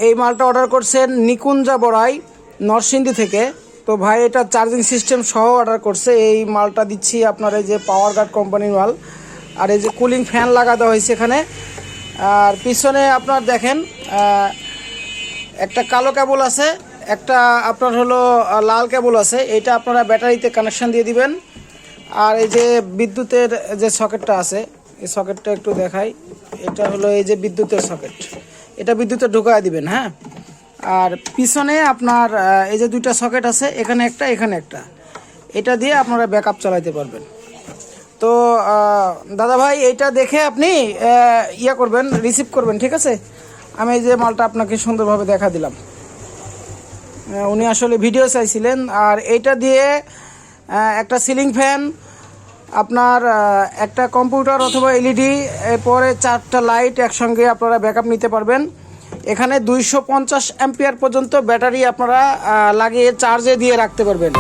এই মালটা অর্ডার করছেন নিকুঞ্জা বড়াই নরসিংদী থেকে। তো ভাই এটা চার্জিং সিস্টেম সহ অর্ডার করছে। এই মালটা দিচ্ছি আপনার, এই যে পাওয়ার গার্ড কোম্পানির মাল। আর এই যে কুলিং ফ্যান লাগাতে হয়েছে এখানে। আর পিছনে আপনার দেখেন একটা কালো কেবল আছে, একটা আপনার হলো লাল কেবল আছে। এটা আপনারা ব্যাটারিতে কানেকশান দিয়ে দিবেন। আর এই যে বিদ্যুতের যে সকেটটা আছে, এই সকেটটা একটু দেখাই। এটা হলো এই যে বিদ্যুতের সকেট, এটা বিদ্যুতে ঢোকায় দিবেন। হ্যাঁ, আর পিছনে আপনার এই যে দুইটা সকেট আছে, এখানে একটা এখানে একটা, এটা দিয়ে আপনারা ব্যাকআপ চালাতে পারবেন। তো দাদা ভাই এইটা দেখে আপনি ইয়া করবেন, রিসিভ করবেন, ঠিক আছে? আমি এই যে মালটা আপনাকে সুন্দরভাবে দেখা দিলাম। উনি আসলে ভিডিও চাইছিলেন। আর এইটা দিয়ে একটা সিলিং ফ্যান, আপনার একটা কম্পিউটার অথবা এলইডি, এরপরে 4টা লাইট একসঙ্গে আপনারা ব্যাকআপ নিতে পারবেন। এখানে 250 অ্যাম্পিয়ার পর্যন্ত ব্যাটারি আপনারা লাগিয়ে চার্জে দিয়ে রাখতে পারবেন।